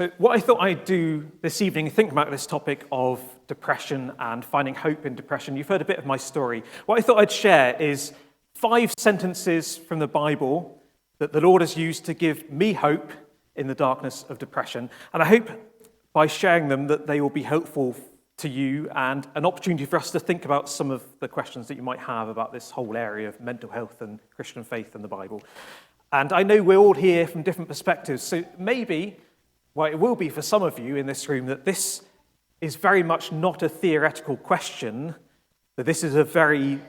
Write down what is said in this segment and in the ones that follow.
So what I thought I'd do this evening, think about this topic of depression and finding hope in depression. You've heard a bit of my story. What I thought I'd share is 5 sentences from the Bible that the Lord has used to give me hope in the darkness of depression. And I hope by sharing them that they will be helpful to you and an opportunity for us to think about some of the questions that you might have about this whole area of mental health and Christian faith and the Bible. And I know we're all here from different perspectives, so maybe, well, it will be for some of you in this room, that this is very much not a theoretical question, that this is a very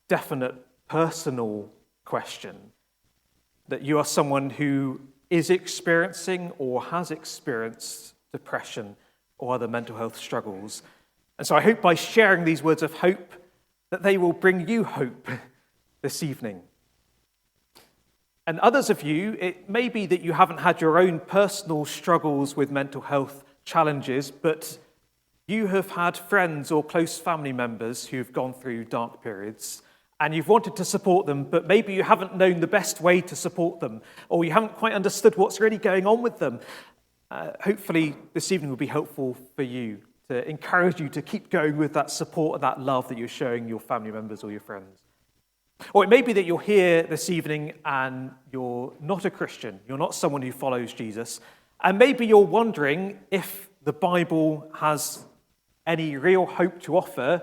definite personal question, that you are someone who is experiencing or has experienced depression or other mental health struggles. And so I hope by sharing these words of hope that they will bring you hope this evening. And others of you, it may be that you haven't had your own personal struggles with mental health challenges, but you have had friends or close family members who've gone through dark periods, and you've wanted to support them, but maybe you haven't known the best way to support them, or you haven't quite understood what's really going on with them. Hopefully this evening will be helpful for you, to encourage you to keep going with that support and that love that you're showing your family members or your friends. Or it may be that you're here this evening and you're not a Christian, you're not someone who follows Jesus, and maybe you're wondering if the Bible has any real hope to offer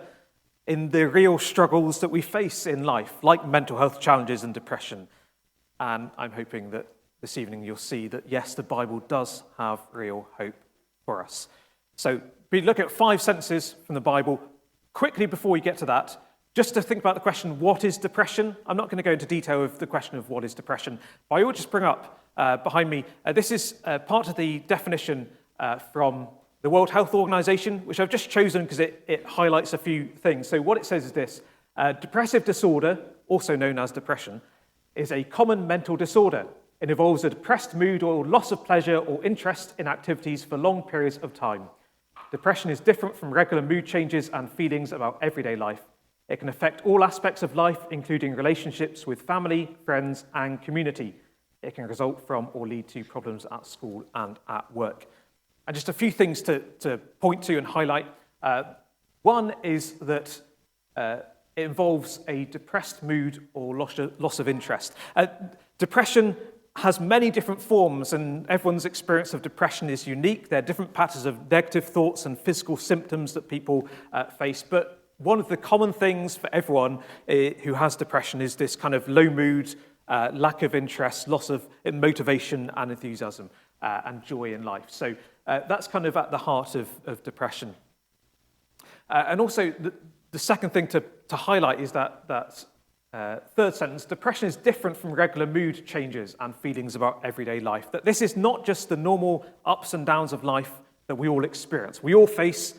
in the real struggles that we face in life, like mental health challenges and depression. And I'm hoping that this evening you'll see that, yes, the Bible does have real hope for us. So we look at 5 sentences from the Bible. Quickly before we get to that, just to think about the question, what is depression? I'm not going to go into detail of the question of what is depression, but I will just bring up behind me, this is part of the definition from the World Health Organization, which I've just chosen because it highlights a few things. So what it says is this: depressive disorder, also known as depression, is a common mental disorder. It involves a depressed mood or loss of pleasure or interest in activities for long periods of time. Depression is different from regular mood changes and feelings about everyday life. It can affect all aspects of life, including relationships with family, friends, and community. It can result from or lead to problems at school and at work. And just a few things to point to and highlight. One is that it involves a depressed mood or loss of interest. Depression has many different forms, and everyone's experience of depression is unique. There are different patterns of negative thoughts and physical symptoms that people face, but one of the common things for everyone who has depression is this kind of low mood, lack of interest, loss of motivation and enthusiasm and joy in life. So that's kind of at the heart of depression. And also the second thing to highlight is that third sentence: depression is different from regular mood changes and feelings about everyday life. That this is not just the normal ups and downs of life that we all experience. We all face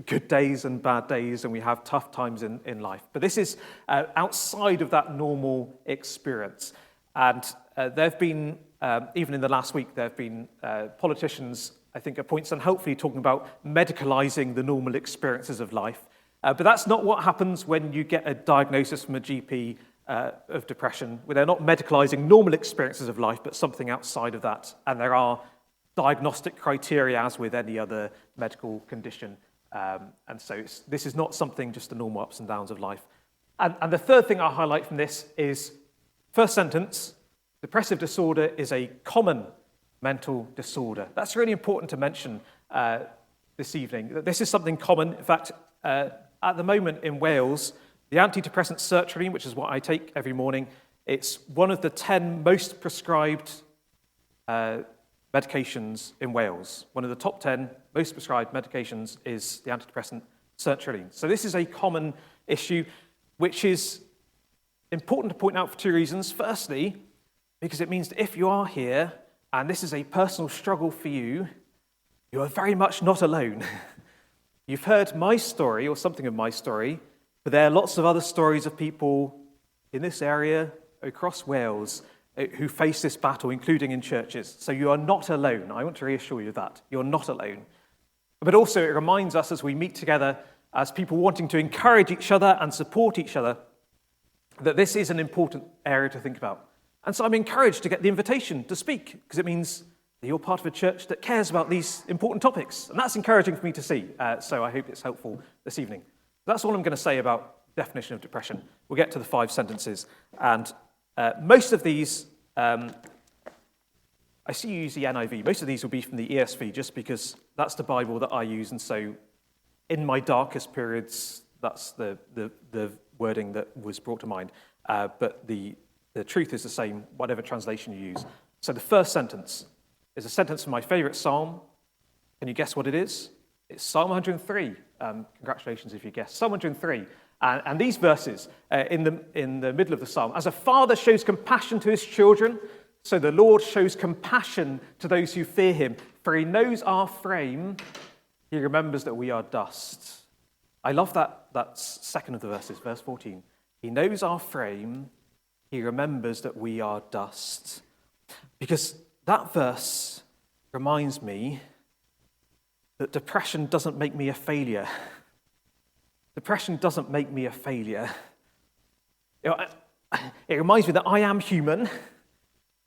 good days and bad days, and we have tough times in life. But this is outside of that normal experience. And there have been, even in the last week, there have been politicians, I think, at points unhelpfully talking about medicalizing the normal experiences of life. But that's not what happens when you get a diagnosis from a GP of depression, where they're not medicalizing normal experiences of life, but something outside of that. And there are diagnostic criteria, as with any other medical condition. And so this is not something just the normal ups and downs of life. And the third thing I'll highlight from this is, first sentence: depressive disorder is a common mental disorder. That's really important to mention this evening. This is something common. In fact, at the moment in Wales, the antidepressant sertraline, which is what I take every morning, it's one of the 10 most prescribed medications in Wales. One of the top 10 most prescribed medications is the antidepressant sertraline. So this is a common issue, which is important to point out for 2 reasons. Firstly, because it means that if you are here and this is a personal struggle for you, you are very much not alone. You've heard my story, or something of my story, but there are lots of other stories of people in this area, across Wales, who face this battle, including in churches. So you are not alone. I want to reassure you of that. You're not alone. But also it reminds us, as we meet together as people wanting to encourage each other and support each other, that this is an important area to think about. And so I'm encouraged to get the invitation to speak, because it means that you're part of a church that cares about these important topics. And that's encouraging for me to see. So I hope it's helpful this evening. That's all I'm going to say about definition of depression. We'll get to the 5 sentences. And most of these, I see you use the NIV. Most of these will be from the ESV, just because that's the Bible that I use. And so in my darkest periods, that's the wording that was brought to mind. But the truth is the same, whatever translation you use. So the first sentence is a sentence from my favorite psalm. Can you guess what it is? It's Psalm 103. Congratulations if you guessed. Psalm 103. And these verses in the middle of the psalm. As a father shows compassion to his children, so the Lord shows compassion to those who fear him. For he knows our frame. He remembers that we are dust. I love that second of the verses, verse 14. He knows our frame. He remembers that we are dust. Because that verse reminds me that depression doesn't make me a failure. Depression doesn't make me a failure. It reminds me that I am human,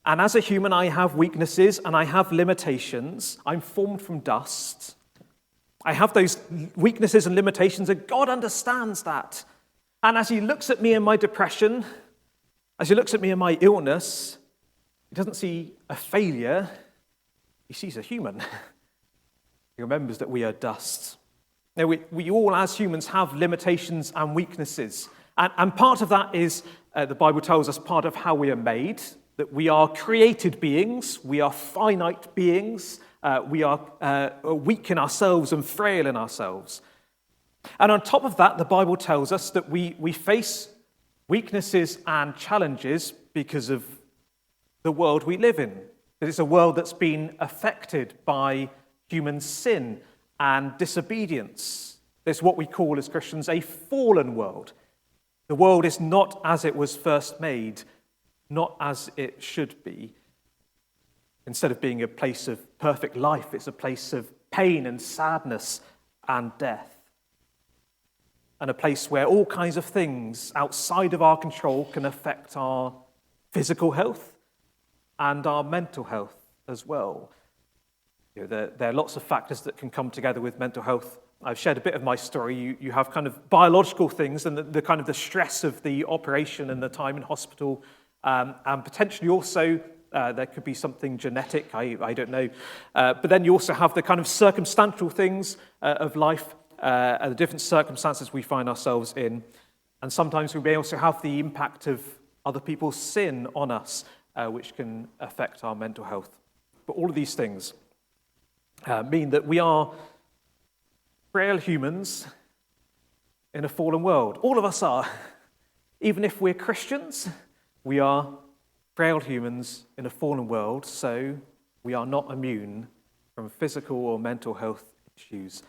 and as a human I have weaknesses and I have limitations. I'm formed from dust. I have those weaknesses and limitations, and God understands that. And as he looks at me in my depression, as he looks at me in my illness, he doesn't see a failure, he sees a human. He remembers that we are dust. Now, we all as humans have limitations and weaknesses. And part of that is, the Bible tells us, part of how we are made, that we are created beings, we are finite beings, we are weak in ourselves and frail in ourselves. And on top of that, the Bible tells us that we face weaknesses and challenges because of the world we live in. That it's a world that's been affected by human sin and disobedience. It's what we call as Christians a fallen world. The world is not as it was first made, not as it should be. Instead of being a place of perfect life, it's a place of pain and sadness and death. And a place where all kinds of things outside of our control can affect our physical health and our mental health as well. There are lots of factors that can come together with mental health. I've shared a bit of my story. You have kind of biological things and the kind of the stress of the operation and the time in hospital, and potentially also there could be something genetic, I don't know. But then you also have the kind of circumstantial things of life, and the different circumstances we find ourselves in. And sometimes we may also have the impact of other people's sin on us, which can affect our mental health. But all of these things mean that we are frail humans in a fallen world. All of us are. Even if we're Christians, we are frail humans in a fallen world, so we are not immune from physical or mental health issues.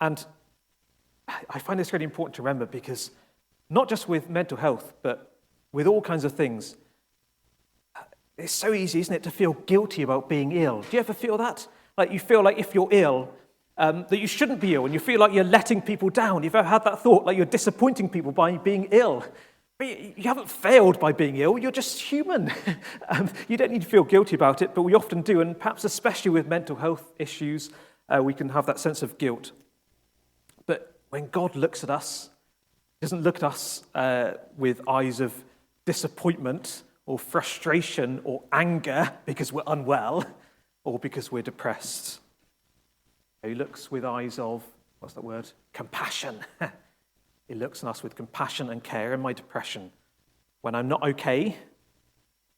And I find this really important to remember, because not just with mental health, but with all kinds of things, it's so easy, isn't it, to feel guilty about being ill. Do you ever feel that? Like you feel like if you're ill, that you shouldn't be ill, and you feel like you're letting people down. You've ever had that thought, like you're disappointing people by being ill? But you haven't failed by being ill, you're just human. You don't need to feel guilty about it, but we often do, and perhaps especially with mental health issues, we can have that sense of guilt. But when God looks at us, he doesn't look at us with eyes of disappointment or frustration or anger because we're unwell or because we're depressed. He looks with eyes of, what's that word? Compassion. He looks at us with compassion and care in my depression. When I'm not okay,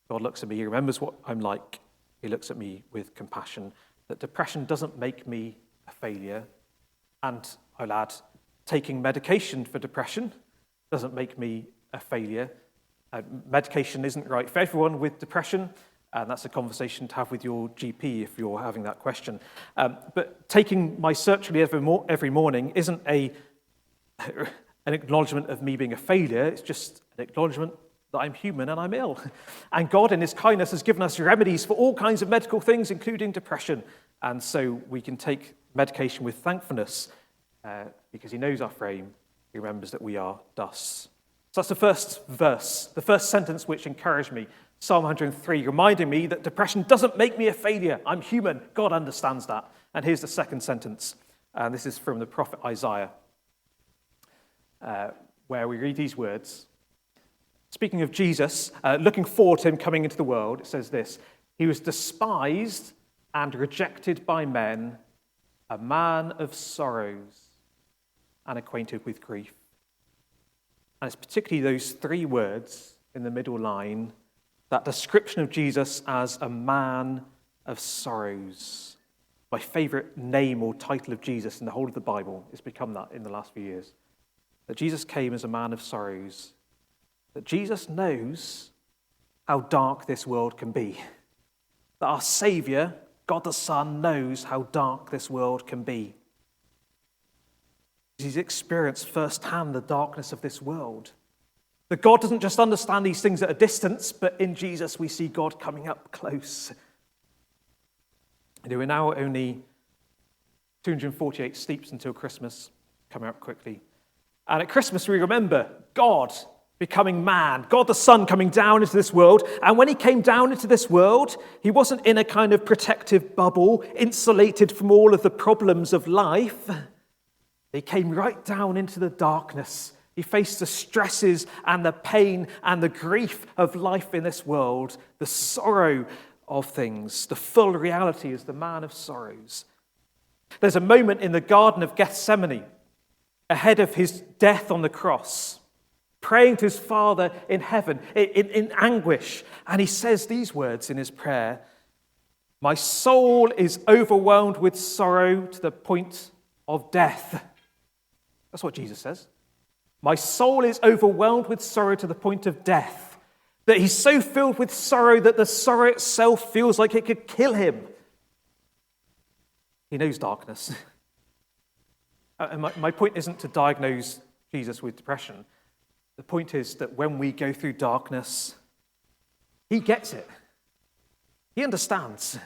God looks at me, he remembers what I'm like. He looks at me with compassion. That depression doesn't make me a failure. And I'll add, taking medication for depression doesn't make me a failure. Medication isn't right for everyone with depression, and that's a conversation to have with your GP if you're having that question. But taking my sertraline every morning isn't an acknowledgement of me being a failure. It's just an acknowledgement that I'm human and I'm ill. And God in his kindness has given us remedies for all kinds of medical things, including depression. And so we can take medication with thankfulness because he knows our frame. He remembers that we are dust. So that's the first verse, the first sentence which encouraged me Psalm 103, reminding me that depression doesn't make me a failure. I'm human. God understands that. And here's the second sentence. And this is from the prophet Isaiah, where we read these words. Speaking of Jesus, looking forward to him coming into the world, it says this: he was despised and rejected by men, a man of sorrows and acquainted with grief. And it's particularly those three words in the middle line, that description of Jesus as a man of sorrows. My favorite name or title of Jesus in the whole of the Bible has become that in the last few years. That Jesus came as a man of sorrows. That Jesus knows how dark this world can be. That our Saviour, God the Son, knows how dark this world can be. He's experienced firsthand the darkness of this world. That God doesn't just understand these things at a distance, but in Jesus we see God coming up close. We're now only 248 sleeps until Christmas, coming up quickly. And at Christmas we remember God becoming man, God the Son coming down into this world. And when he came down into this world, he wasn't in a kind of protective bubble, insulated from all of the problems of life. He came right down into the darkness. He faced the stresses and the pain and the grief of life in this world, the sorrow of things, the full reality as the man of sorrows. There's a moment in the Garden of Gethsemane, ahead of his death on the cross, praying to his Father in heaven in anguish. And he says these words in his prayer: my soul is overwhelmed with sorrow to the point of death. That's what Jesus says. My soul is overwhelmed with sorrow to the point of death. That he's so filled with sorrow that the sorrow itself feels like it could kill him. He knows darkness. And my point isn't to diagnose Jesus with depression. The point is that when we go through darkness, he gets it. He understands.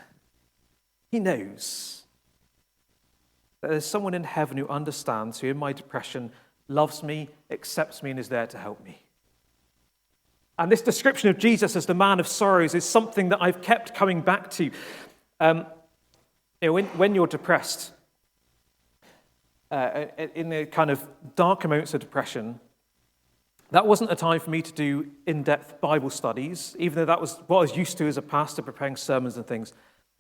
He knows that there's someone in heaven who understands, who in my depression loves me, accepts me, and is there to help me. And this description of Jesus as the man of sorrows is something that I've kept coming back to. When you're depressed, in the kind of darker moments of depression, that wasn't a time for me to do in-depth Bible studies, even though that was what I was used to as a pastor, preparing sermons and things.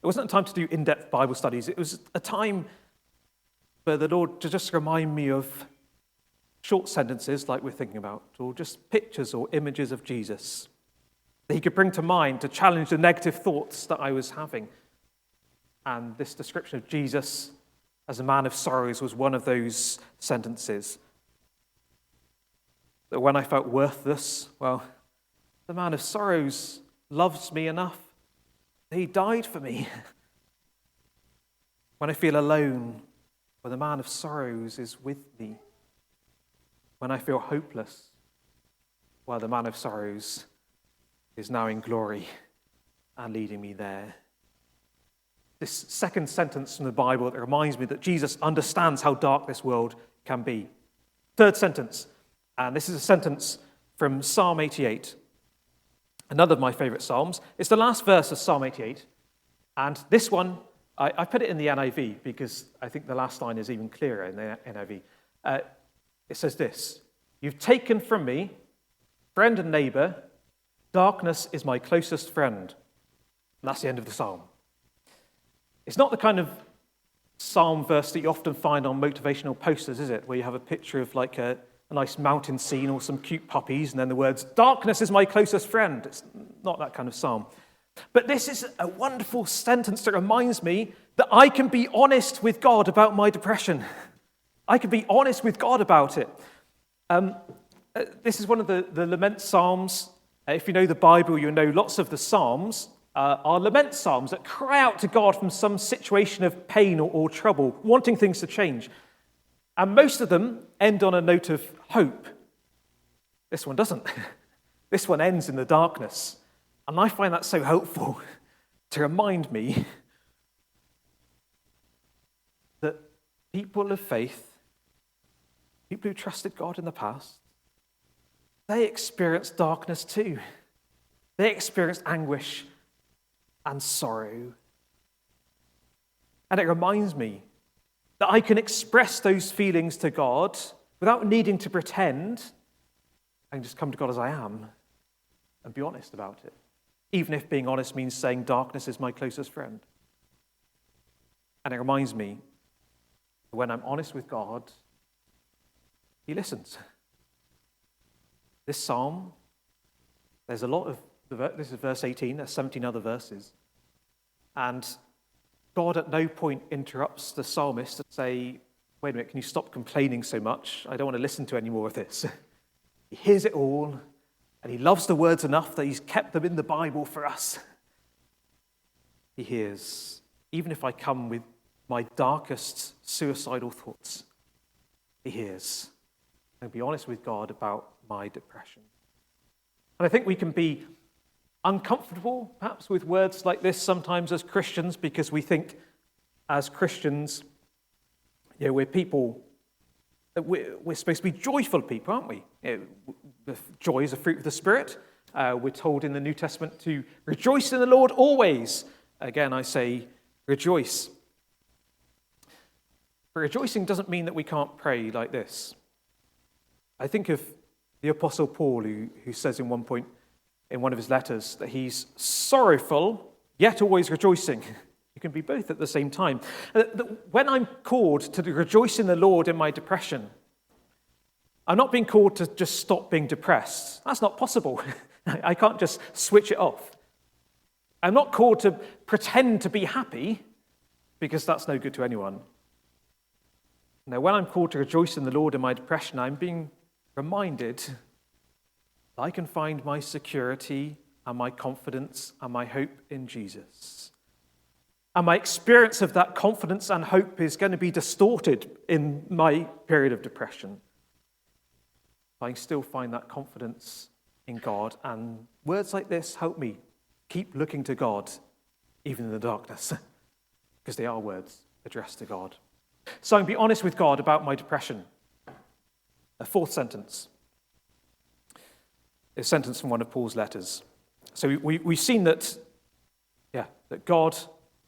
It wasn't a time to do in-depth Bible studies. It was a time for the Lord to just remind me of short sentences like we're thinking about, or just pictures or images of Jesus that he could bring to mind to challenge the negative thoughts that I was having. And this description of Jesus as a man of sorrows was one of those sentences. That when I felt worthless, well, the man of sorrows loves me enough that he died for me. When I feel alone, well, the man of sorrows is with me. When I feel hopeless, well, the man of sorrows is now in glory and leading me there. This second sentence from the Bible that reminds me that Jesus understands how dark this world can be. Third sentence, and this is a sentence from Psalm 88, another of my favorite Psalms. It's the last verse of Psalm 88, and this one, I put it in the NIV because I think the last line is even clearer in the NIV. It says this: you've taken from me, friend and neighbor, darkness is my closest friend. And that's the end of the psalm. It's not the kind of psalm verse that you often find on motivational posters, is it? Where you have a picture of like a nice mountain scene or some cute puppies and then the words, darkness is my closest friend. It's not that kind of psalm. But this is a wonderful sentence that reminds me that I can be honest with God about my depression. I can be honest with God about it. This is one of the lament psalms. If you know the Bible, you'll know lots of the psalms are lament psalms that cry out to God from some situation of pain or trouble, wanting things to change. And most of them end on a note of hope. This one doesn't. This one ends in the darkness. And I find that so helpful to remind me that people of faith, people who trusted God in the past, they experience darkness too. They experienced anguish and sorrow. And it reminds me that I can express those feelings to God without needing to pretend. I can just come to God as I am and be honest about it, even if being honest means saying darkness is my closest friend. And it reminds me that when I'm honest with God, he listens. This psalm, there's a lot of, this is verse 18, there's 17 other verses. And God at no point interrupts the psalmist to say, wait a minute, can you stop complaining so much? I don't want to listen to any more of this. He hears it all, and he loves the words enough that he's kept them in the Bible for us. He hears, even if I come with my darkest suicidal thoughts, he hears. And be honest with God about my depression. And I think we can be uncomfortable, perhaps, with words like this sometimes as Christians, because we think as Christians, we're people, we're supposed to be joyful people, aren't we? The joy is a fruit of the Spirit. We're told in the New Testament to rejoice in the Lord always. Again, I say rejoice. But rejoicing doesn't mean that we can't pray like this. I think of the Apostle Paul, who says in one point in one of his letters that he's sorrowful, yet always rejoicing. You can be both at the same time. When I'm called to rejoice in the Lord in my depression, I'm not being called to just stop being depressed. That's not possible. I can't just switch it off. I'm not called to pretend to be happy, because that's no good to anyone. Now, when I'm called to rejoice in the Lord in my depression, I'm being reminded that I can find my security and my confidence and my hope in Jesus. And my experience of that confidence and hope is going to be distorted in my period of depression. I can still find that confidence in God, and words like this help me keep looking to God, even in the darkness, because they are words addressed to God. So I can be honest with God about my depression. A fourth sentence. A sentence from one of Paul's letters. So we've seen that God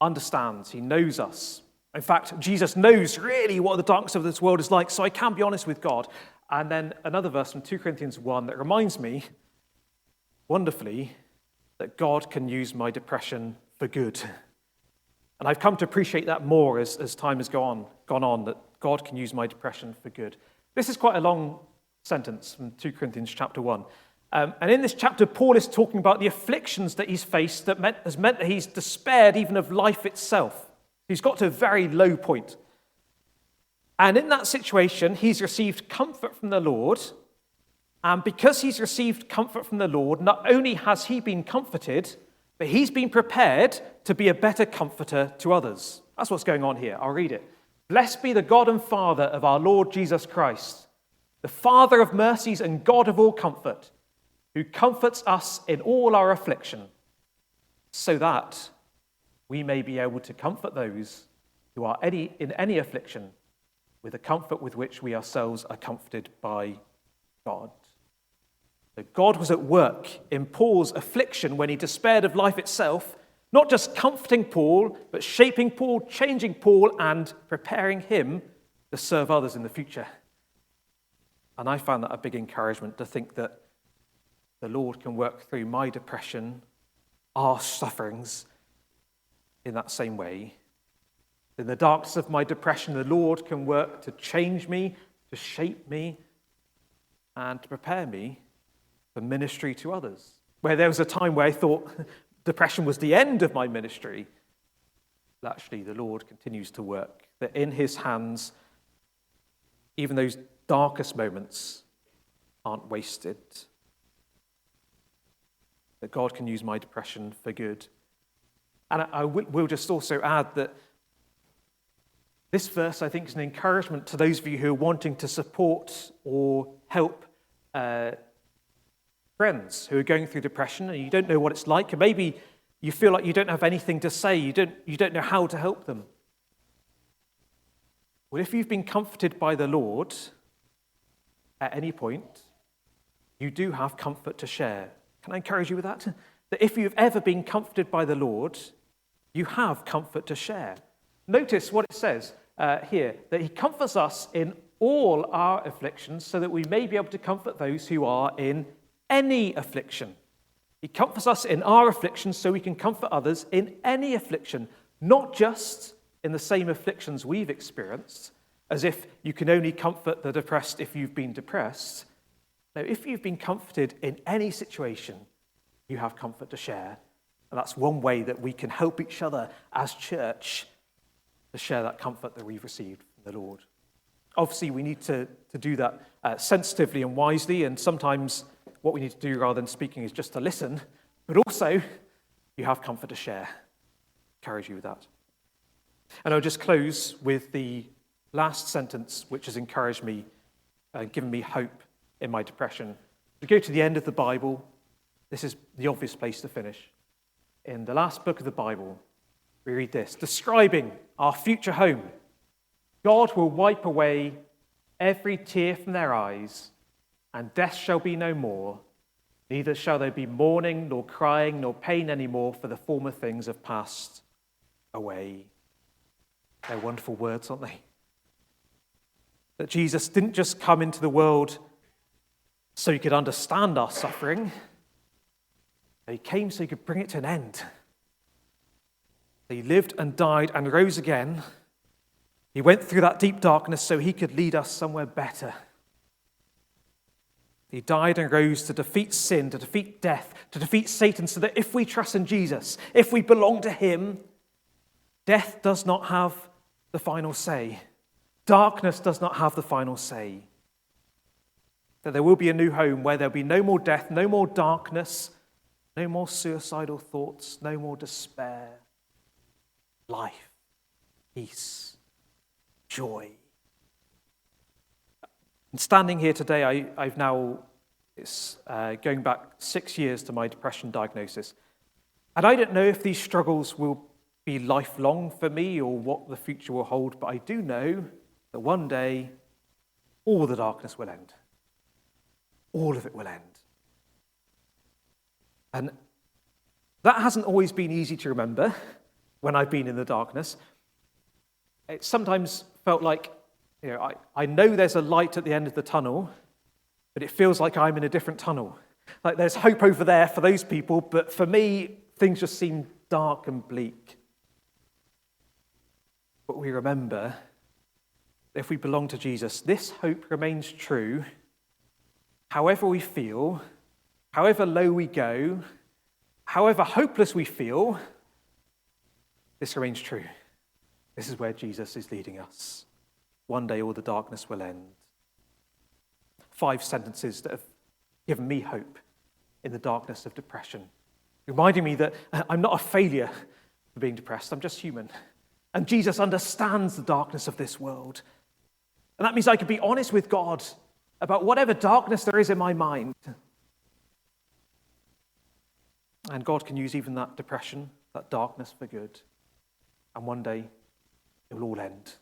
understands. He knows us. In fact, Jesus knows really what the darkness of this world is like, so I can be honest with God. And then another verse from 2 Corinthians 1 that reminds me, wonderfully, that God can use my depression for good. And I've come to appreciate that more as time has gone on, that God can use my depression for good. This is quite a long sentence from 2 Corinthians chapter 1. And in this chapter, Paul is talking about the afflictions that he's faced that has meant that he's despaired even of life itself. He's got to a very low point. And in that situation, he's received comfort from the Lord. And because he's received comfort from the Lord, not only has he been comforted, but he's been prepared to be a better comforter to others. That's what's going on here. I'll read it. Blessed be the God and Father of our Lord Jesus Christ, the Father of mercies and God of all comfort, who comforts us in all our affliction, so that we may be able to comfort those who are in any affliction with the comfort with which we ourselves are comforted by God. So God was at work in Paul's affliction when he despaired of life itself, not just comforting Paul, but shaping Paul, changing Paul, and preparing him to serve others in the future. And I found that a big encouragement to think that the Lord can work through my depression, our sufferings, in that same way. In the darkness of my depression, the Lord can work to change me, to shape me, and to prepare me for ministry to others. Where there was a time where I thought depression was the end of my ministry, but actually the Lord continues to work. That in his hands, even those darkest moments aren't wasted. That God can use my depression for good. And I will just also add that this verse, I think, is an encouragement to those of you who are wanting to support or help friends who are going through depression and you don't know what it's like, and maybe you feel like you don't have anything to say, you don't know how to help them. Well, if you've been comforted by the Lord at any point, you do have comfort to share. Can I encourage you with that? that if you've ever been comforted by the Lord, you have comfort to share. Notice what it says here, that he comforts us in all our afflictions so that we may be able to comfort those who are in any affliction. He comforts us in our afflictions so we can comfort others in any affliction, not just in the same afflictions we've experienced, as if you can only comfort the depressed if you've been depressed. No, if you've been comforted in any situation, you have comfort to share. And that's one way that we can help each other as church to share that comfort that we've received from the Lord. Obviously, we need to do that sensitively and wisely, and sometimes what we need to do rather than speaking is just to listen, but also you have comfort to share. Encourage you with that. And I'll just close with the last sentence, which has encouraged me and given me hope in my depression. We go to the end of the Bible. This is the obvious place to finish. In the last book of the Bible, we read this, describing our future home. God will wipe away every tear from their eyes, and death shall be no more. Neither shall there be mourning, nor crying, nor pain anymore, for the former things have passed away. They're wonderful words, aren't they? That Jesus didn't just come into the world so he could understand our suffering. He came so he could bring it to an end. He lived and died and rose again. He went through that deep darkness so he could lead us somewhere better. He died and rose to defeat sin, to defeat death, to defeat Satan, so that if we trust in Jesus, if we belong to him, death does not have the final say. Darkness does not have the final say. That there will be a new home where there'll be no more death, no more darkness, no more suicidal thoughts, no more despair. Life, peace, joy. And standing here today, I've now, it's going back 6 years to my depression diagnosis. And I don't know if these struggles will be lifelong for me or what the future will hold, but I do know that one day all the darkness will end. All of it will end. And that hasn't always been easy to remember when I've been in the darkness. It sometimes felt like, I know there's a light at the end of the tunnel, but it feels like I'm in a different tunnel. Like there's hope over there for those people, but for me, things just seem dark and bleak. But we remember that if we belong to Jesus, this hope remains true, however we feel, however low we go, however hopeless we feel, this remains true. This is where Jesus is leading us. One day all the darkness will end. 5 sentences that have given me hope in the darkness of depression, reminding me that I'm not a failure for being depressed, I'm just human. And Jesus understands the darkness of this world. And that means I can be honest with God about whatever darkness there is in my mind. And God can use even that depression, that darkness for good. And one day it will all end.